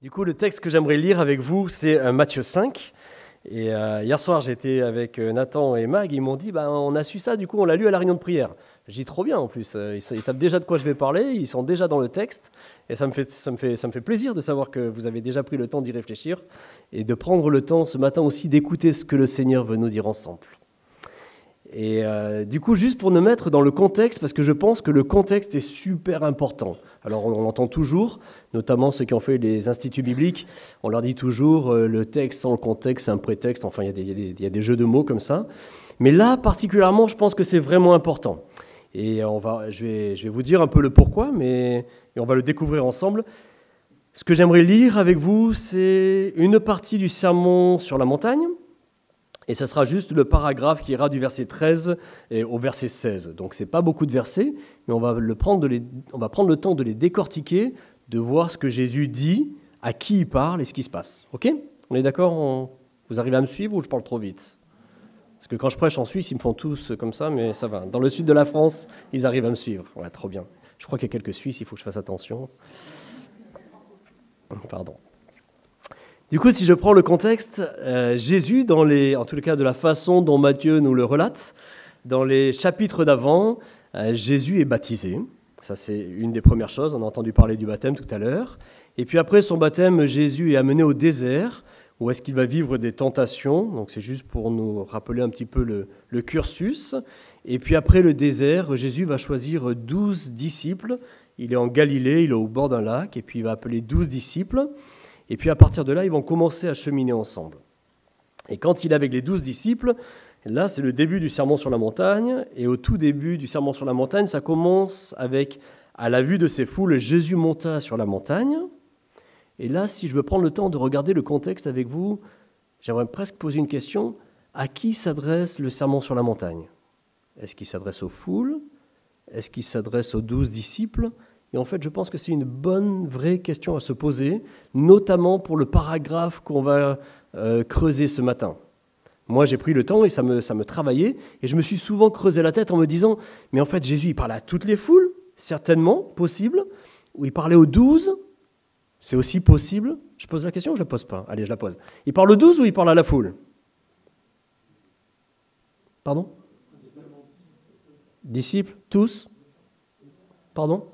Du coup, le texte que j'aimerais lire avec vous, c'est Matthieu 5. Et hier soir, j'étais avec Nathan et Mag, ils m'ont dit, on a su ça, du coup, on l'a lu à la réunion de prière. J'ai dit, trop bien en plus, ils savent déjà de quoi je vais parler, ils sont déjà dans le texte, et ça me fait plaisir de savoir que vous avez déjà pris le temps d'y réfléchir, et de prendre le temps ce matin aussi d'écouter ce que le Seigneur veut nous dire ensemble. Et du coup, juste pour nous mettre dans le contexte, parce que je pense que le contexte est super important. Alors on l'entend toujours, notamment ceux qui ont fait les instituts bibliques, on leur dit toujours le texte sans le contexte, c'est un prétexte, enfin il y a des jeux de mots comme ça. Mais là, particulièrement, je pense que c'est vraiment important. Et je vais vous dire un peu le pourquoi, et on va le découvrir ensemble. Ce que j'aimerais lire avec vous, c'est une partie du sermon sur la montagne, et ce sera juste le paragraphe qui ira du verset 13 au verset 16. Donc ce n'est pas beaucoup de versets, mais on va prendre le temps de les décortiquer, de voir ce que Jésus dit, à qui il parle et ce qui se passe. Ok ? On est d'accord ? Vous arrivez à me suivre ou je parle trop vite ? Parce que quand je prêche en Suisse, ils me font tous comme ça, mais ça va. Dans le sud de la France, ils arrivent à me suivre. Ouais, trop bien. Je crois qu'il y a quelques Suisses, il faut que je fasse attention. Pardon. Du coup, si je prends le contexte, Jésus, en tout cas de la façon dont Matthieu nous le relate, dans les chapitres d'avant, Jésus est baptisé. Ça, c'est une des premières choses. On a entendu parler du baptême tout à l'heure. Et puis après son baptême, Jésus est amené au désert, où est-ce qu'il va vivre des tentations. Donc c'est juste pour nous rappeler un petit peu le cursus. Et puis après le désert, Jésus va choisir 12 disciples. Il est en Galilée, il est au bord d'un lac, et puis il va appeler 12 disciples. Et puis à partir de là, ils vont commencer à cheminer ensemble. Et quand il est avec les 12 disciples, là c'est le début du sermon sur la montagne. Et au tout début du sermon sur la montagne, ça commence avec, à la vue de ces foules, Jésus monta sur la montagne. Et là, si je veux prendre le temps de regarder le contexte avec vous, j'aimerais presque poser une question. À qui s'adresse le sermon sur la montagne ? Est-ce qu'il s'adresse aux foules ? Est-ce qu'il s'adresse aux 12 disciples ? Et en fait, je pense que c'est une bonne, vraie question à se poser, notamment pour le paragraphe qu'on va creuser ce matin. Moi, j'ai pris le temps et ça me travaillait, et je me suis souvent creusé la tête en me disant, mais en fait, Jésus, il parlait à toutes les foules, certainement, possible, ou il parlait aux 12, c'est aussi possible. Je pose la question ou je la pose pas ? Allez, je la pose. Il parle aux 12 ou il parle à la foule ? Pardon ? Disciples ? Tous ? Pardon ?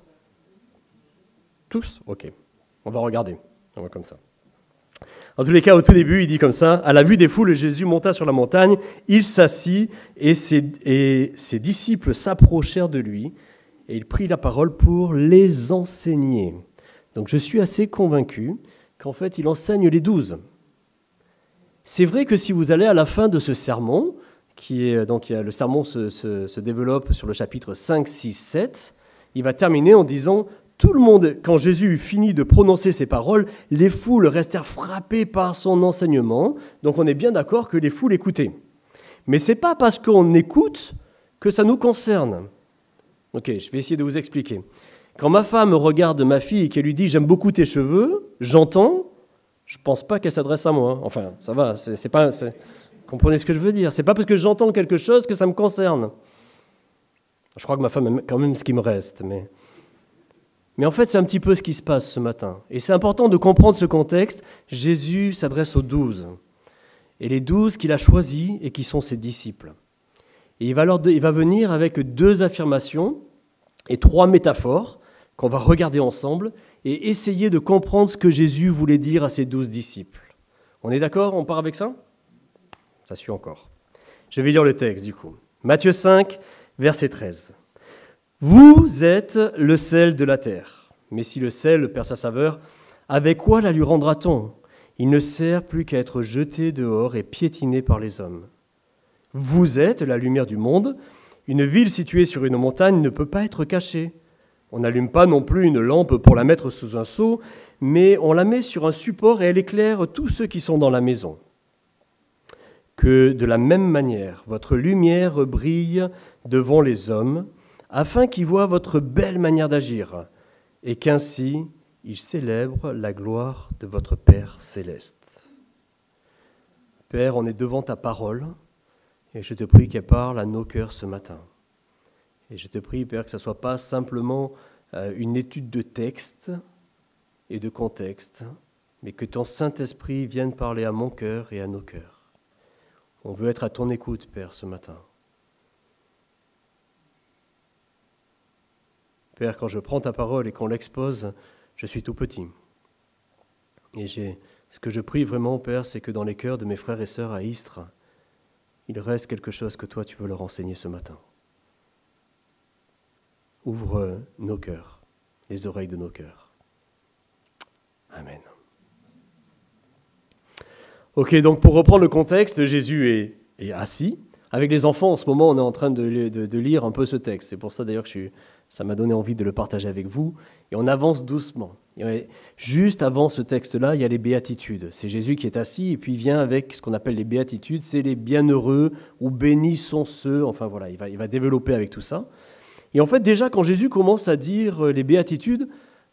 Tous ? Ok, on va regarder. On va comme ça. En tous les cas, au tout début, il dit comme ça, « À la vue des foules, Jésus monta sur la montagne, il s'assit et ses disciples s'approchèrent de lui et il prit la parole pour les enseigner. » Donc je suis assez convaincu qu'en fait, il enseigne les 12. C'est vrai que si vous allez à la fin de ce sermon, le sermon se développe sur le chapitre 5, 6, 7, il va terminer en disant « Tout le monde, quand Jésus eut fini de prononcer ces paroles, les foules restèrent frappées par son enseignement. » Donc on est bien d'accord que les foules écoutaient. Mais ce n'est pas parce qu'on écoute que ça nous concerne. Ok, je vais essayer de vous expliquer. Quand ma femme regarde ma fille et qu'elle lui dit « J'aime beaucoup tes cheveux », j'entends, je ne pense pas qu'elle s'adresse à moi. Enfin, ça va, comprenez ce que je veux dire. Ce n'est pas parce que j'entends quelque chose que ça me concerne. Je crois que ma femme aime quand même ce qui me reste, mais en fait, c'est un petit peu ce qui se passe ce matin. Et c'est important de comprendre ce contexte. Jésus s'adresse aux 12. Et les 12 qu'il a choisis et qui sont ses disciples. Et il va venir avec 2 affirmations et 3 métaphores qu'on va regarder ensemble et essayer de comprendre ce que Jésus voulait dire à ses 12 disciples. On est d'accord ? On part avec ça ? Ça suit encore. Je vais lire le texte du coup. Matthieu 5, verset 13. Vous êtes le sel de la terre. Mais si le sel perd sa saveur, avec quoi la lui rendra-t-on ? Il ne sert plus qu'à être jeté dehors et piétiné par les hommes. Vous êtes la lumière du monde. Une ville située sur une montagne ne peut pas être cachée. On n'allume pas non plus une lampe pour la mettre sous un seau, mais on la met sur un support et elle éclaire tous ceux qui sont dans la maison. Que de la même manière, votre lumière brille devant les hommes, afin qu'ils voient votre belle manière d'agir, et qu'ainsi ils célèbrent la gloire de votre Père céleste. Père, on est devant ta parole, et je te prie qu'elle parle à nos cœurs ce matin. Et je te prie, Père, que ce ne soit pas simplement une étude de texte et de contexte, mais que ton Saint-Esprit vienne parler à mon cœur et à nos cœurs. On veut être à ton écoute, Père, ce matin. Père, quand je prends ta parole et qu'on l'expose, je suis tout petit. Et ce que je prie vraiment, Père, c'est que dans les cœurs de mes frères et sœurs à Istres, il reste quelque chose que toi, tu veux leur enseigner ce matin. Ouvre nos cœurs, les oreilles de nos cœurs. Amen. Ok, donc pour reprendre le contexte, Jésus est assis. Avec les enfants, en ce moment, on est en train de lire un peu ce texte. C'est pour ça d'ailleurs que ça m'a donné envie de le partager avec vous. Et on avance doucement. Et juste avant ce texte-là, il y a les béatitudes. C'est Jésus qui est assis et puis il vient avec ce qu'on appelle les béatitudes. C'est les bienheureux ou bénis sont ceux. Enfin voilà, il va développer avec tout ça. Et en fait, déjà, quand Jésus commence à dire les béatitudes,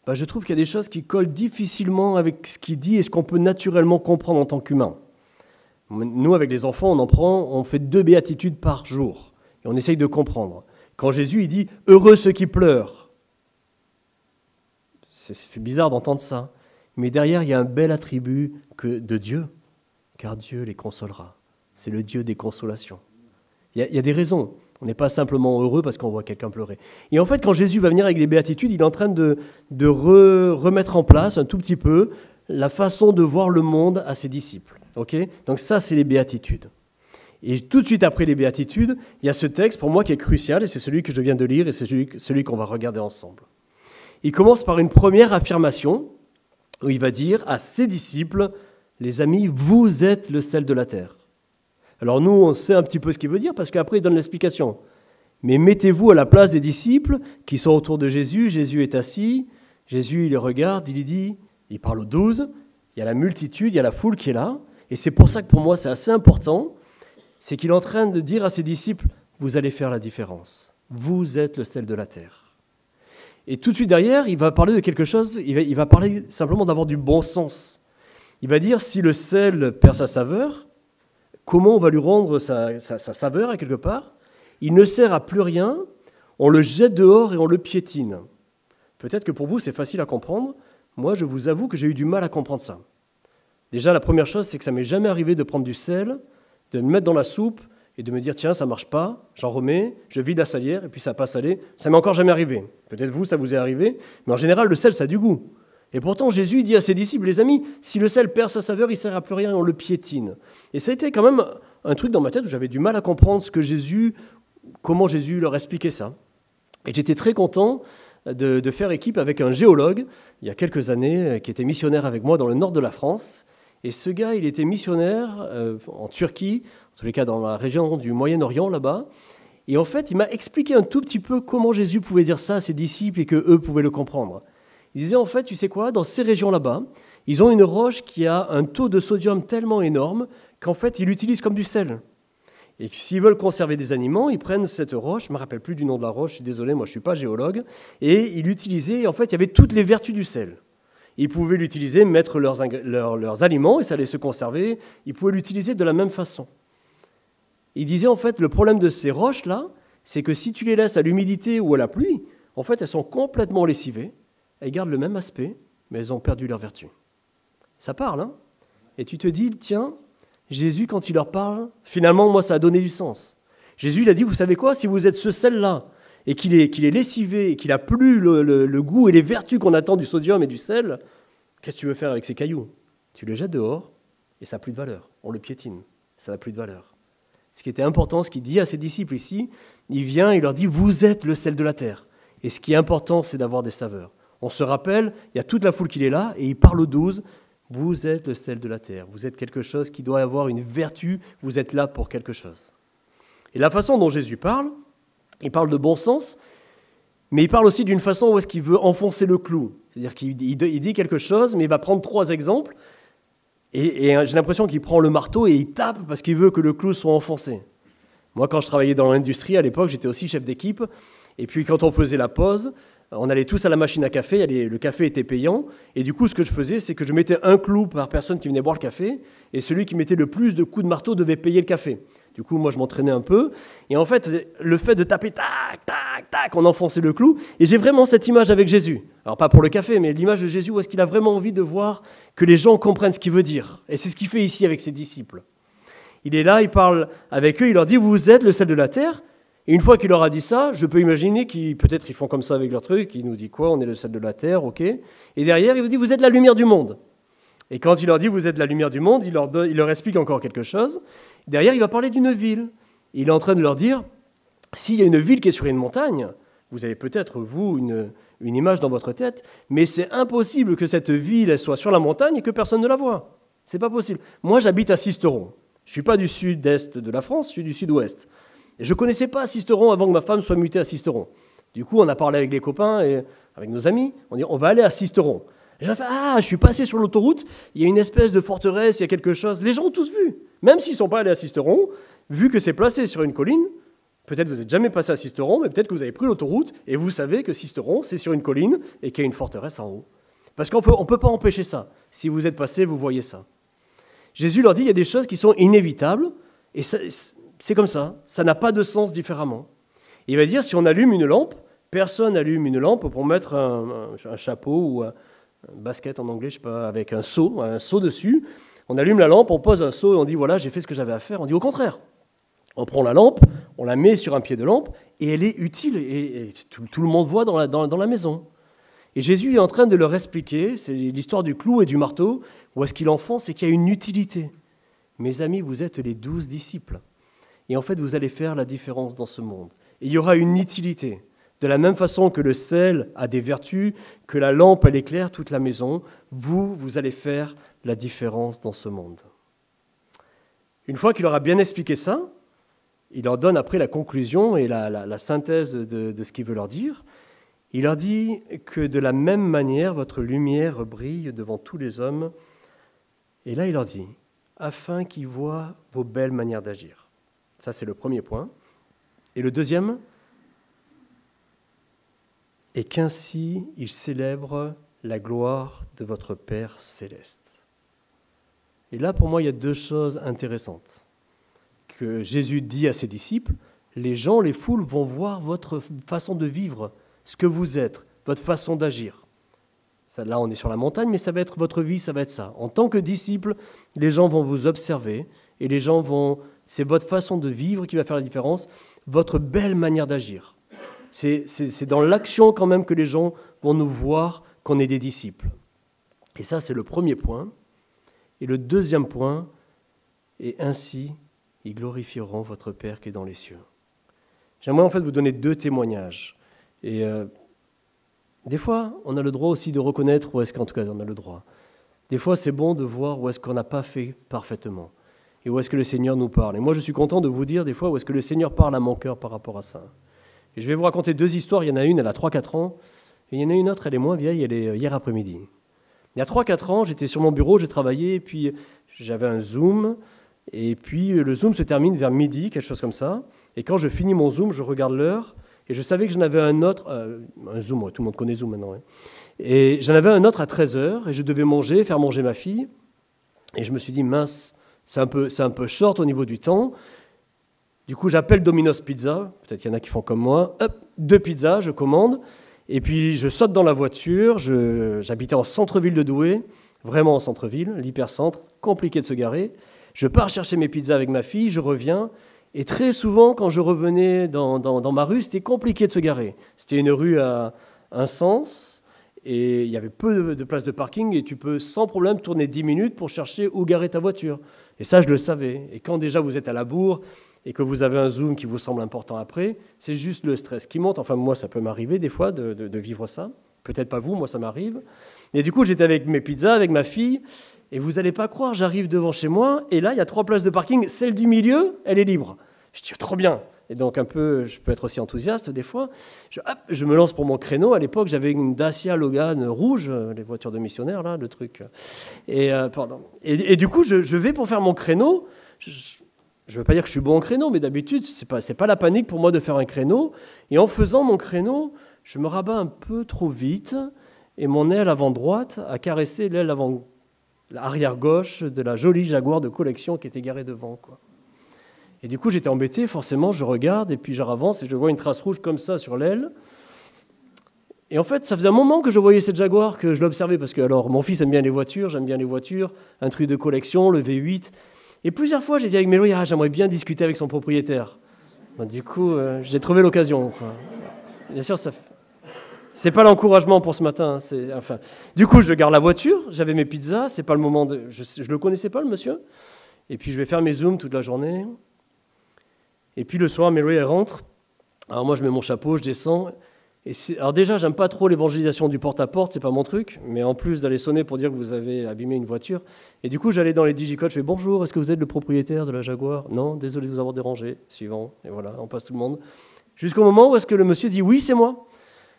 je trouve qu'il y a des choses qui collent difficilement avec ce qu'il dit et ce qu'on peut naturellement comprendre en tant qu'humain. Nous, avec les enfants, on fait 2 béatitudes par jour et on essaye de comprendre. Quand Jésus il dit « Heureux ceux qui pleurent », c'est bizarre d'entendre ça, mais derrière, il y a un bel attribut de Dieu, car Dieu les consolera. C'est le Dieu des consolations. Il y a des raisons. On n'est pas simplement heureux parce qu'on voit quelqu'un pleurer. Et en fait, quand Jésus va venir avec les béatitudes, il est en train de remettre en place un tout petit peu la façon de voir le monde à ses disciples. Okay ? Donc ça, c'est les béatitudes. Et tout de suite après les béatitudes, il y a ce texte pour moi qui est crucial, et c'est celui que je viens de lire, et c'est celui qu'on va regarder ensemble. Il commence par une première affirmation, où il va dire à ses disciples, « Les amis, vous êtes le sel de la terre ». Alors nous, on sait un petit peu ce qu'il veut dire, parce qu'après, il donne l'explication. Mais mettez-vous à la place des disciples qui sont autour de Jésus. Jésus est assis, Jésus, il les regarde, il dit, il parle aux 12, il y a la multitude, il y a la foule qui est là, et c'est pour ça que pour moi, c'est assez important, c'est qu'il est en train de dire à ses disciples, vous allez faire la différence. Vous êtes le sel de la terre. Et tout de suite derrière, il va parler de quelque chose, il va parler simplement d'avoir du bon sens. Il va dire, si le sel perd sa saveur, comment on va lui rendre sa saveur à quelque part? Il ne sert à plus rien, on le jette dehors et on le piétine. Peut-être que pour vous, c'est facile à comprendre. Moi, je vous avoue que j'ai eu du mal à comprendre ça. Déjà, la première chose, c'est que ça ne m'est jamais arrivé de prendre du sel, de me mettre dans la soupe et de me dire, tiens, ça ne marche pas, j'en remets, je vide la salière et puis ça n'a pas salé. Ça ne m'est encore jamais arrivé. Peut-être vous, ça vous est arrivé, mais en général, le sel, ça a du goût. Et pourtant, Jésus dit à ses disciples, les amis, si le sel perd sa saveur, il ne sert à plus rien et on le piétine. Et ça a été quand même un truc dans ma tête où j'avais du mal à comprendre comment Jésus leur expliquait ça. Et j'étais très content de faire équipe avec un géologue, il y a quelques années, qui était missionnaire avec moi dans le nord de la France. Et ce gars, il était missionnaire en Turquie, en tous les cas dans la région du Moyen-Orient, là-bas. Et en fait, il m'a expliqué un tout petit peu comment Jésus pouvait dire ça à ses disciples et qu'eux pouvaient le comprendre. Il disait, en fait, tu sais quoi, dans ces régions-là-bas, ils ont une roche qui a un taux de sodium tellement énorme qu'en fait, ils l'utilisent comme du sel. Et s'ils veulent conserver des aliments, ils prennent cette roche, je ne me rappelle plus du nom de la roche, je suis désolé, moi je ne suis pas géologue, et ils l'utilisaient, et en fait, il y avait toutes les vertus du sel. Ils pouvaient l'utiliser, mettre leurs aliments, et ça allait se conserver, ils pouvaient l'utiliser de la même façon. Il disait, en fait, le problème de ces roches-là, c'est que si tu les laisses à l'humidité ou à la pluie, en fait, elles sont complètement lessivées, elles gardent le même aspect, mais elles ont perdu leur vertu. Ça parle, hein? Et tu te dis, tiens, Jésus, quand il leur parle, finalement, moi, ça a donné du sens. Jésus, il a dit, vous savez quoi, si vous êtes ce sel-là, et qu'il est lessivé, et qu'il n'a plus le goût et les vertus qu'on attend du sodium et du sel, qu'est-ce que tu veux faire avec ces cailloux? Tu le jettes dehors, et ça n'a plus de valeur. On le piétine, ça n'a plus de valeur. Ce qui était important, ce qu'il dit à ses disciples ici, il vient et il leur dit, vous êtes le sel de la terre. Et ce qui est important, c'est d'avoir des saveurs. On se rappelle, il y a toute la foule qui est là, et il parle aux 12, vous êtes le sel de la terre, vous êtes quelque chose qui doit avoir une vertu, vous êtes là pour quelque chose. Et la façon dont Jésus parle, il parle de bon sens, mais il parle aussi d'une façon où est-ce qu'il veut enfoncer le clou. C'est-à-dire qu'il dit quelque chose, mais il va prendre 3 exemples, et j'ai l'impression qu'il prend le marteau et il tape parce qu'il veut que le clou soit enfoncé. Moi, quand je travaillais dans l'industrie, à l'époque, j'étais aussi chef d'équipe, et puis quand on faisait la pause, on allait tous à la machine à café, le café était payant, et du coup, ce que je faisais, c'est que je mettais un clou par personne qui venait boire le café, et celui qui mettait le plus de coups de marteau devait payer le café. Du coup, moi, je m'entraînais un peu. Et en fait, le fait de taper tac, tac, tac, on enfonçait le clou. Et j'ai vraiment cette image avec Jésus. Alors, pas pour le café, mais l'image de Jésus où est-ce qu'il a vraiment envie de voir que les gens comprennent ce qu'il veut dire. Et c'est ce qu'il fait ici avec ses disciples. Il est là, il parle avec eux, il leur dit « Vous êtes le sel de la terre ». Et une fois qu'il leur a dit ça, je peux imaginer qu'ils peut-être ils font comme ça avec leur truc. Il nous dit quoi? On est le sel de la terre, ok. Et derrière, il vous dit « Vous êtes la lumière du monde ». Et quand il leur dit « Vous êtes la lumière du monde », il leur explique encore quelque chose. Derrière, il va parler d'une ville. Il est en train de leur dire, s'il y a une ville qui est sur une montagne, vous avez peut-être, vous, une image dans votre tête, mais c'est impossible que cette ville elle soit sur la montagne et que personne ne la voit. C'est pas possible. Moi, j'habite à Sisteron. Je ne suis pas du sud-est de la France, je suis du sud-ouest. Et je ne connaissais pas Sisteron avant que ma femme soit mutée à Sisteron. Du coup, on a parlé avec les copains et avec nos amis. On dit, on va aller à Sisteron. Et j'ai fait, je suis passé sur l'autoroute, il y a une espèce de forteresse, il y a quelque chose. Les gens ont tous vu. Même s'ils ne sont pas allés à Sisteron, vu que c'est placé sur une colline, peut-être vous n'êtes jamais passé à Sisteron, mais peut-être que vous avez pris l'autoroute et vous savez que Sisteron, c'est sur une colline et qu'il y a une forteresse en haut. Parce qu'on ne peut pas empêcher ça. Si vous êtes passé, vous voyez ça. Jésus leur dit, il y a des choses qui sont inévitables et c'est comme ça. Ça n'a pas de sens différemment. Il va dire, si on allume une lampe, personne n'allume une lampe pour mettre un chapeau ou un basket en anglais, je sais pas, avec un seau dessus. On allume la lampe, on pose un seau et on dit voilà, j'ai fait ce que j'avais à faire. On dit au contraire. On prend la lampe, on la met sur un pied de lampe et elle est utile et tout le monde voit dans la maison. Et Jésus est en train de leur expliquer, c'est l'histoire du clou et du marteau, où est-ce qu'il enfonce, c'est qu'il y a une utilité. Mes amis, vous êtes les 12 disciples. Et en fait, vous allez faire la différence dans ce monde. Et il y aura une utilité. De la même façon que le sel a des vertus, que la lampe, elle éclaire toute la maison, vous allez faire la différence dans ce monde. Une fois qu'il leur a bien expliqué ça, il leur donne après la conclusion et la synthèse de ce qu'il veut leur dire. Il leur dit que de la même manière, votre lumière brille devant tous les hommes. Et là, il leur dit, afin qu'ils voient vos belles manières d'agir. Ça, c'est le premier point. Et le deuxième, et qu'ainsi ils célèbrent la gloire de votre Père céleste. Et là, pour moi, il y a deux choses intéressantes que Jésus dit à ses disciples. Les gens, les foules vont voir votre façon de vivre, ce que vous êtes, votre façon d'agir. Ça, là, on est sur la montagne, mais ça va être votre vie, ça va être ça. En tant que disciple, les gens vont vous observer et les gens vont... C'est votre façon de vivre qui va faire la différence, votre belle manière d'agir. C'est dans l'action quand même que les gens vont nous voir qu'on est des disciples. Et ça, c'est le premier point. Et le deuxième point, et ainsi, ils glorifieront votre Père qui est dans les cieux. J'aimerais en fait vous donner deux témoignages. Et des fois, on a le droit aussi de reconnaître où est-ce qu'en tout cas on a le droit. Des fois, c'est bon de voir où est-ce qu'on n'a pas fait parfaitement et où est-ce que le Seigneur nous parle. Et moi, je suis content de vous dire des fois où est-ce que le Seigneur parle à mon cœur par rapport à ça. Et je vais vous raconter deux histoires. Il y en a une, elle a 3-4 ans, et il y en a une autre, elle est moins vieille, elle est hier après-midi. Il y a 3-4 ans, j'étais sur mon bureau, j'ai travaillé, et puis j'avais un Zoom, et puis le Zoom se termine vers midi, quelque chose comme ça. Et quand je finis mon Zoom, je regarde l'heure, et je savais que j'en avais un autre, un Zoom, tout le monde connaît Zoom maintenant, hein. Et j'en avais un autre à 13h, et je devais manger, faire manger ma fille. Et je me suis dit, mince, c'est un peu short au niveau du temps. Du coup, j'appelle Domino's Pizza, peut-être qu'il y en a qui font comme moi, hop, 2 pizzas, je commande, et puis je saute dans la voiture, j'habitais en centre-ville de Douai, vraiment en centre-ville, l'hypercentre, compliqué de se garer. Je pars chercher mes pizzas avec ma fille, je reviens, et très souvent, quand je revenais dans ma rue, c'était compliqué de se garer. C'était une rue à un sens, et il y avait peu de places de parking, et tu peux sans problème tourner 10 minutes pour chercher où garer ta voiture. Et ça, je le savais. Et quand déjà vous êtes à la bourre, et que vous avez un Zoom qui vous semble important après, c'est juste le stress qui monte. Enfin, moi, ça peut m'arriver des fois de vivre ça. Peut-être pas vous, moi, ça m'arrive. Et du coup, j'étais avec mes pizzas, avec ma fille, et vous n'allez pas croire, j'arrive devant chez moi, et là, il y a 3 places de parking. Celle du milieu, elle est libre. Je dis, trop bien. Et donc, un peu, je peux être aussi enthousiaste des fois. Je me lance pour mon créneau. À l'époque, j'avais une Dacia Logan rouge, les voitures de missionnaires, là, le truc. Et du coup, je vais pour faire mon créneau. Je ne veux pas dire que je suis bon en créneau, mais d'habitude, ce n'est pas la panique pour moi de faire un créneau. Et en faisant mon créneau, je me rabats un peu trop vite et mon aile avant droite a caressé l'aile arrière gauche de la jolie Jaguar de collection qui était garée devant, quoi. Et du coup, j'étais embêté, forcément, je regarde, et puis je avance, et je vois une trace rouge comme ça sur l'aile. Et en fait, ça faisait un moment que je voyais cette Jaguar, que je l'observais, parce que alors, mon fils aime bien les voitures, j'aime bien les voitures, un truc de collection, le V8. Et plusieurs fois, j'ai dit avec Mélo, j'aimerais bien discuter avec son propriétaire. Ben, du coup, j'ai trouvé l'occasion, quoi. Bien sûr, c'est pas l'encouragement pour ce matin. Enfin, du coup, je garde la voiture, j'avais mes pizzas, c'est pas le moment de... Je le connaissais pas, le monsieur. Et puis, je vais faire mes zooms toute la journée. Et puis, le soir, Mary, elle rentre. Alors moi, je mets mon chapeau, je descends... Alors déjà, j'aime pas trop l'évangélisation du porte-à-porte, c'est pas mon truc, mais en plus d'aller sonner pour dire que vous avez abîmé une voiture. Et du coup, j'allais dans les digicodes, je fais « Bonjour, est-ce que vous êtes le propriétaire de la Jaguar ?»« Non, désolé de vous avoir dérangé. » Suivant, et voilà, on passe tout le monde. Jusqu'au moment où est-ce que le monsieur dit « Oui, c'est moi. »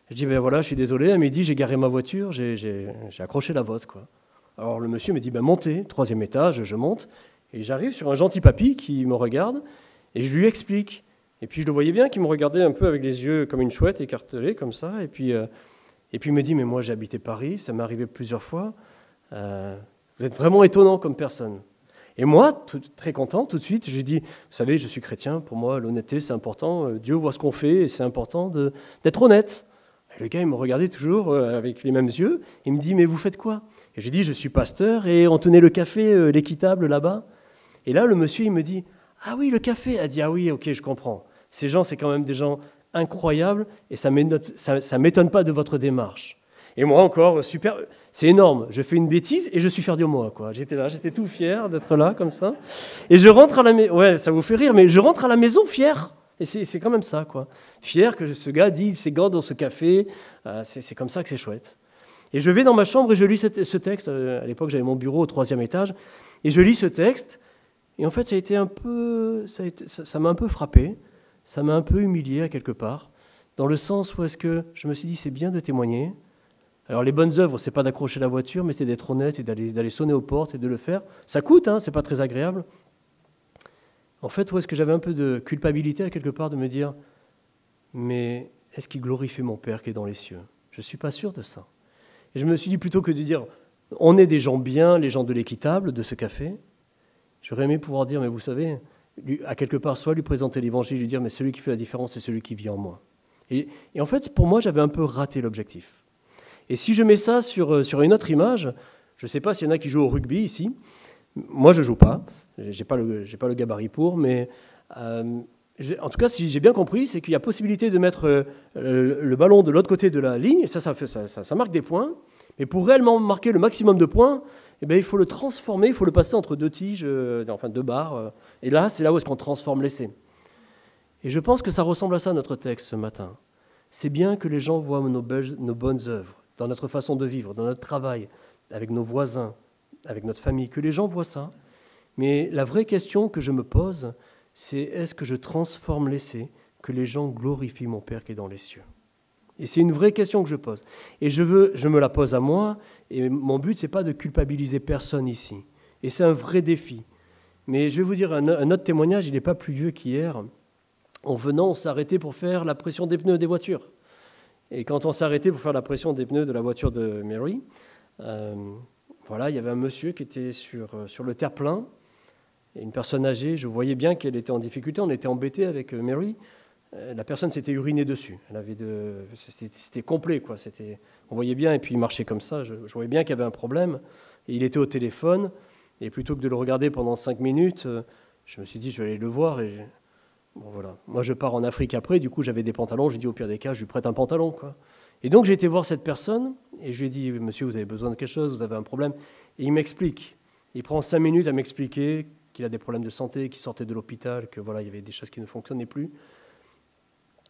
Je dis « Ben voilà, je suis désolé, à midi, j'ai garé ma voiture, j'ai accroché la vôtre, quoi. » Alors le monsieur me dit « Ben montez, 3e étage, je monte. » Et j'arrive sur un gentil papy qui me regarde, et je lui explique. Et puis je le voyais bien qu'il me regardait un peu avec les yeux comme une chouette, écartelés comme ça. Et puis il me dit, mais moi j'ai habité Paris, ça m'est arrivé plusieurs fois. Vous êtes vraiment étonnant comme personne. Et moi, très content, tout de suite, j'ai dit, vous savez, je suis chrétien, pour moi l'honnêteté c'est important, Dieu voit ce qu'on fait et c'est important d'être honnête. Et le gars, il me regardait toujours avec les mêmes yeux. Il me dit, mais vous faites quoi? Et j'ai dit, je suis pasteur et on tenait le café, l'équitable là-bas. Et là, le monsieur, il me dit, ah oui, le café. Elle dit, ah oui, ok, je comprends. Ces gens, c'est quand même des gens incroyables et ça ne m'étonne pas de votre démarche. Et moi encore, super, c'est énorme. Je fais une bêtise et je suis fier de moi, quoi. J'étais là, j'étais tout fier d'être là, comme ça. Et je rentre à la maison, ouais, ça vous fait rire, mais je rentre à la maison fier. Et c'est quand même ça, quoi. Fier que ce gars dit ses gants dans ce café, c'est comme ça que c'est chouette. Et je vais dans ma chambre et je lis ce texte. À l'époque, j'avais mon bureau au 3e étage. Et je lis ce texte. Et en fait, ça m'a un peu frappé. Ça m'a un peu humilié à quelque part, dans le sens où est-ce que je me suis dit c'est bien de témoigner. Alors les bonnes œuvres, c'est pas d'accrocher la voiture, mais c'est d'être honnête et d'aller sonner aux portes et de le faire. Ça coûte, hein, c'est pas très agréable. En fait, où est-ce que j'avais un peu de culpabilité à quelque part de me dire mais est-ce qu'il glorifie mon Père qui est dans les cieux? Je suis pas sûr de ça. Et je me suis dit plutôt que de dire on est des gens bien, les gens de l'équitable, de ce café, j'aurais aimé pouvoir dire mais vous savez, à quelque part, soit lui présenter l'évangile, lui dire mais celui qui fait la différence, c'est celui qui vit en moi. Et en fait, pour moi, j'avais un peu raté l'objectif. Et si je mets ça sur une autre image, je ne sais pas s'il y en a qui jouent au rugby ici. Moi, je ne joue pas. Je n'ai pas le gabarit pour, mais en tout cas, si j'ai bien compris, c'est qu'il y a possibilité de mettre le ballon de l'autre côté de la ligne, et ça marque des points. Mais pour réellement marquer le maximum de points, eh bien, il faut le transformer, il faut le passer entre deux tiges, enfin 2 barres. Et là, c'est là où est-ce qu'on transforme l'essai. Et je pense que ça ressemble à ça, notre texte, ce matin. C'est bien que les gens voient nos bonnes œuvres, dans notre façon de vivre, dans notre travail, avec nos voisins, avec notre famille, que les gens voient ça. Mais la vraie question que je me pose, c'est est-ce que je transforme l'essai, que les gens glorifient mon Père qui est dans les cieux? Et c'est une vraie question que je pose. Et je me la pose à moi, et mon but, ce n'est pas de culpabiliser personne ici. Et c'est un vrai défi. Mais je vais vous dire, un autre témoignage, il n'est pas plus vieux qu'hier. En venant, on s'est arrêté pour faire la pression des pneus des voitures. Et quand on s'est arrêté pour faire la pression des pneus de la voiture de Mary, voilà, il y avait un monsieur qui était sur le terre-plein, et une personne âgée, je voyais bien qu'elle était en difficulté, on était embêtés avec Mary. La personne s'était urinée dessus. C'était complet, quoi. On voyait bien, et puis il marchait comme ça. Je voyais bien qu'il y avait un problème. Et il était au téléphone, et plutôt que de le regarder pendant 5 minutes, je me suis dit, je vais aller le voir. Bon, voilà. Moi, je pars en Afrique après, du coup, j'avais des pantalons. J'ai dit, au pire des cas, je lui prête un pantalon, quoi. Et donc, j'ai été voir cette personne, et je lui ai dit, monsieur, vous avez besoin de quelque chose, vous avez un problème. Et il m'explique. Il prend 5 minutes à m'expliquer qu'il a des problèmes de santé, qu'il sortait de l'hôpital, que voilà, il y avait des choses qui ne fonctionnaient plus.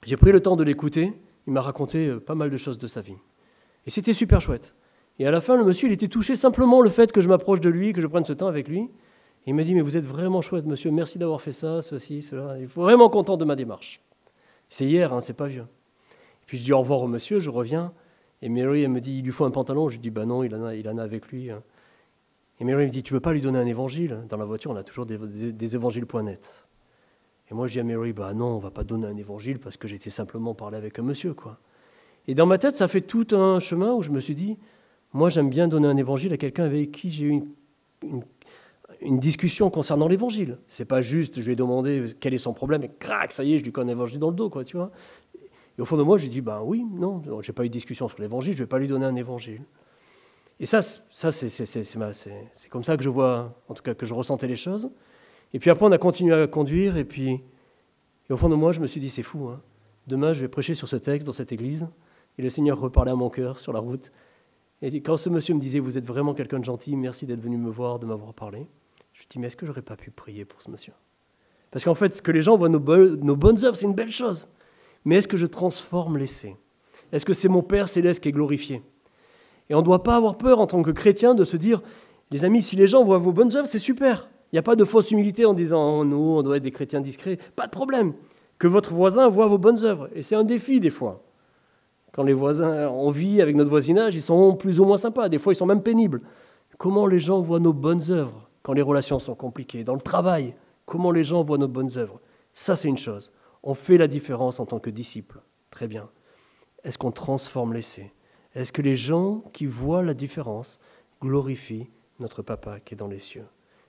J'ai pris le temps de l'écouter, il m'a raconté pas mal de choses de sa vie. Et c'était super chouette. Et à la fin, le monsieur, il était touché simplement le fait que je m'approche de lui, que je prenne ce temps avec lui. Et il m'a dit, mais vous êtes vraiment chouette, monsieur, merci d'avoir fait ça, ceci, cela. Il est vraiment content de ma démarche. C'est hier, hein, c'est pas vieux. Et puis je dis au revoir au monsieur, je reviens. Et Mary, elle me dit, il lui faut un pantalon. Je dis, bah non, il en a avec lui. Et Mary me dit, tu veux pas lui donner un évangile? Dans la voiture, on a toujours des évangiles.net. Et moi, je dis à Mary, bah non, on va pas donner un évangile parce que j'étais simplement parler avec un monsieur, quoi. Et dans ma tête, ça fait tout un chemin où je me suis dit, moi, j'aime bien donner un évangile à quelqu'un avec qui j'ai eu une discussion concernant l'évangile. C'est pas juste, je lui ai demandé quel est son problème, et crac, ça y est, je lui connais l'évangile dans le dos, quoi, tu vois. Et au fond de moi, j'ai dit, ben oui, non, j'ai pas eu de discussion sur l'évangile, je vais pas lui donner un évangile. Et ça c'est comme ça que je vois, en tout cas que je ressentais les choses. Et puis après, on a continué à conduire, et au fond de moi, je me suis dit, c'est fou, hein. Demain, je vais prêcher sur ce texte dans cette église, et le Seigneur reparlait à mon cœur sur la route. Et quand ce monsieur me disait, vous êtes vraiment quelqu'un de gentil, merci d'être venu me voir, de m'avoir parlé, je me dis, mais est-ce que j'aurais pas pu prier pour ce monsieur? Parce qu'en fait, ce que les gens voient nos bonnes œuvres, c'est une belle chose. Mais est-ce que je transforme l'essai? Est-ce que c'est mon Père céleste qui est glorifié? Et on ne doit pas avoir peur en tant que chrétien de se dire, les amis, si les gens voient vos bonnes œuvres, c'est super. Il n'y a pas de fausse humilité en disant, oh, nous, on doit être des chrétiens discrets. Pas de problème. Que votre voisin voit vos bonnes œuvres. Et c'est un défi des fois. Quand les voisins, on vit avec notre voisinage, ils sont plus ou moins sympas. Des fois, ils sont même pénibles. Comment les gens voient nos bonnes œuvres quand les relations sont compliquées? Dans le travail, comment les gens voient nos bonnes œuvres? Ça, c'est une chose. On fait la différence en tant que disciples. Très bien. Est-ce qu'on transforme l'essai? Est-ce que les gens qui voient la différence glorifient notre Papa qui est dans les cieux?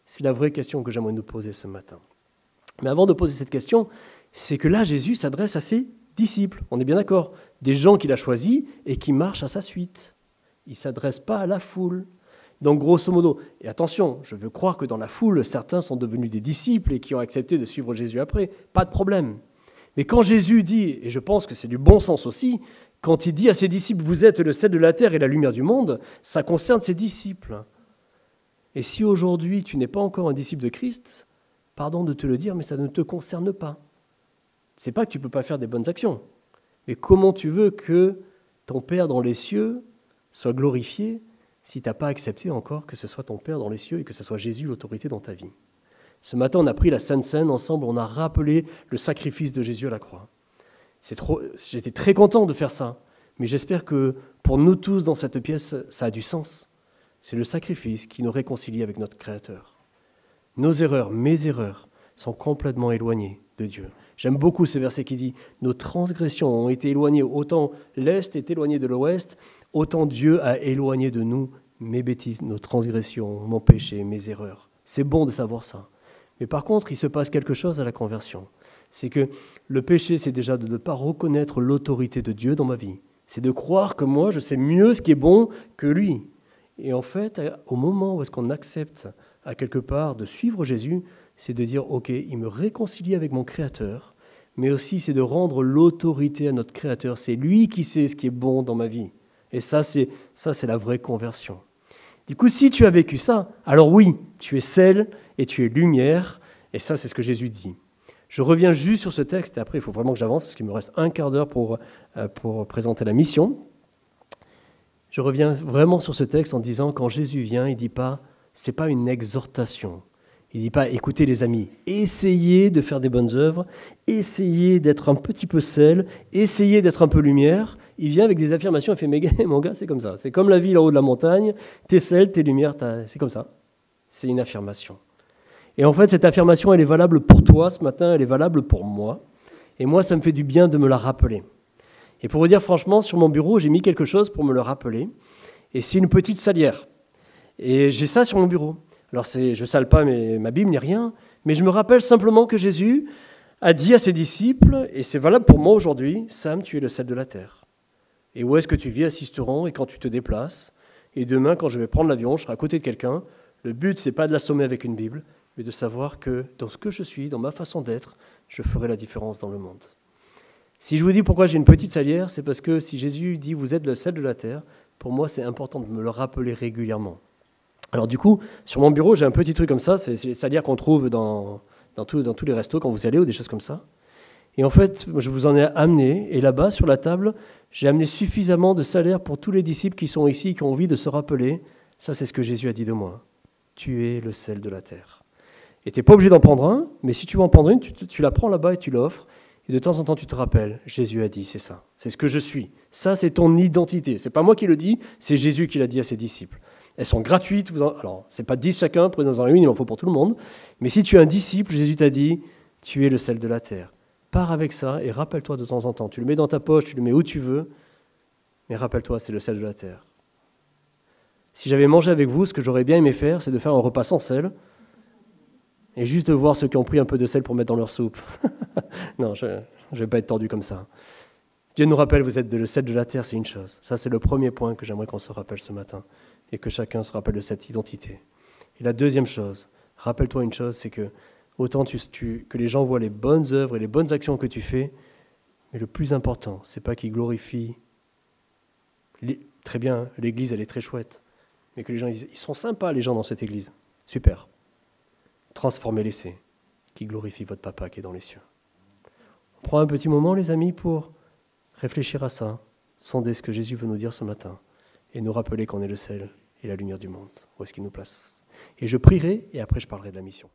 C'est la vraie question que j'aimerais nous poser ce matin. Mais avant de poser cette question, c'est que là, Jésus s'adresse à ses disciples. On est bien d'accord? Des gens qu'il a choisis et qui marchent à sa suite. Il ne s'adresse pas à la foule. Donc, grosso modo, et attention, je veux croire que dans la foule, certains sont devenus des disciples et qui ont accepté de suivre Jésus après. Pas de problème. Mais quand Jésus dit, et je pense que c'est du bon sens aussi, quand il dit à ses disciples, vous êtes le sel de la terre et la lumière du monde, ça concerne ses disciples. Et si aujourd'hui tu n'es pas encore un disciple de Christ, pardon de te le dire, mais ça ne te concerne pas. C'est pas que tu ne peux pas faire des bonnes actions, mais comment tu veux que ton Père dans les cieux soit glorifié si tu n'as pas accepté encore que ce soit ton Père dans les cieux et que ce soit Jésus l'autorité dans ta vie? Ce matin, on a pris la Sainte Seine ensemble, on a rappelé le sacrifice de Jésus à la croix. J'étais très content de faire ça, mais j'espère que pour nous tous dans cette pièce, ça a du sens. C'est le sacrifice qui nous réconcilie avec notre Créateur. Nos erreurs, mes erreurs, sont complètement éloignées de Dieu. J'aime beaucoup ce verset qui dit « Nos transgressions ont été éloignées, autant l'Est est éloigné de l'Ouest, autant Dieu a éloigné de nous mes bêtises, nos transgressions, mon péché, mes erreurs. » C'est bon de savoir ça. Mais par contre, il se passe quelque chose à la conversion. C'est que le péché, c'est déjà de ne pas reconnaître l'autorité de Dieu dans ma vie. C'est de croire que moi, je sais mieux ce qui est bon que lui. Et en fait, au moment où est-ce qu'on accepte à quelque part de suivre Jésus, c'est de dire, ok, il me réconcilie avec mon Créateur, mais aussi c'est de rendre l'autorité à notre Créateur. C'est lui qui sait ce qui est bon dans ma vie. Et ça, c'est la vraie conversion. Du coup, si tu as vécu ça, alors oui, tu es sel et tu es lumière, et ça, c'est ce que Jésus dit. Je reviens juste sur ce texte, et après, il faut vraiment que j'avance, parce qu'il me reste un quart d'heure pour présenter la mission. Je reviens vraiment sur ce texte en disant, quand Jésus vient, il ne dit pas, ce n'est pas une exhortation. Il ne dit pas, écoutez les amis, essayez de faire des bonnes œuvres, essayez d'être un petit peu sel, essayez d'être un peu lumière. Il vient avec des affirmations, il fait, mais mon gars, c'est comme ça. C'est comme la vie en haut de la montagne, t'es sel, t'es lumière, c'est comme ça. C'est une affirmation. Et en fait, cette affirmation, elle est valable pour toi ce matin, elle est valable pour moi. Et moi, ça me fait du bien de me la rappeler. Et pour vous dire franchement, sur mon bureau, j'ai mis quelque chose pour me le rappeler. Et c'est une petite salière. Et j'ai ça sur mon bureau. Alors, je ne sale pas ma Bible ni rien, mais je me rappelle simplement que Jésus a dit à ses disciples, et c'est valable pour moi aujourd'hui, Sam, tu es le sel de la terre. Et où est-ce que tu vis à Sisteron et quand tu te déplaces? Et demain, quand je vais prendre l'avion, je serai à côté de quelqu'un. Le but, ce n'est pas de l'assommer avec une Bible, mais de savoir que dans ce que je suis, dans ma façon d'être, je ferai la différence dans le monde. Si je vous dis pourquoi j'ai une petite salière, c'est parce que si Jésus dit « vous êtes le sel de la terre », pour moi, c'est important de me le rappeler régulièrement. Alors du coup, sur mon bureau, j'ai un petit truc comme ça, c'est les salières qu'on trouve dans tous les restos quand vous y allez ou des choses comme ça. Et en fait, je vous en ai amené, et là-bas, sur la table, j'ai amené suffisamment de salières pour tous les disciples qui sont ici, qui ont envie de se rappeler. Ça, c'est ce que Jésus a dit de moi. Tu es le sel de la terre. Et tu n'es pas obligé d'en prendre un, mais si tu veux en prendre une, tu la prends là-bas et tu l'offres. Et de temps en temps, tu te rappelles, Jésus a dit, c'est ça, c'est ce que je suis. Ça, c'est ton identité. C'est pas moi qui le dis, c'est Jésus qui l'a dit à ses disciples. Elles sont gratuites. Alors, c'est pas 10 chacun, prenez-en une, il en faut pour tout le monde. Mais si tu es un disciple, Jésus t'a dit, tu es le sel de la terre. Pars avec ça et rappelle-toi de temps en temps. Tu le mets dans ta poche, tu le mets où tu veux, mais rappelle-toi, c'est le sel de la terre. Si j'avais mangé avec vous, ce que j'aurais bien aimé faire, c'est de faire un repas sans sel. et juste de voir ceux qui ont pris un peu de sel pour mettre dans leur soupe. Non, je ne vais pas être tordu comme ça. Dieu nous rappelle, vous êtes le sel de la terre, c'est une chose. Ça, c'est le premier point que j'aimerais qu'on se rappelle ce matin, et que chacun se rappelle de cette identité. Et la deuxième chose, rappelle-toi une chose, c'est que autant que les gens voient les bonnes œuvres et les bonnes actions que tu fais, mais le plus important, c'est pas qu'ils glorifient. Très bien, l'église, elle est très chouette, mais que les gens, ils sont sympas, les gens dans cette église. Super. Transformez-les, c'est qui glorifie votre papa qui est dans les cieux. On prend un petit moment, les amis, pour réfléchir à ça, sonder ce que Jésus veut nous dire ce matin, et nous rappeler qu'on est le sel et la lumière du monde. Où est-ce qu'il nous place? Et je prierai, et après je parlerai de la mission.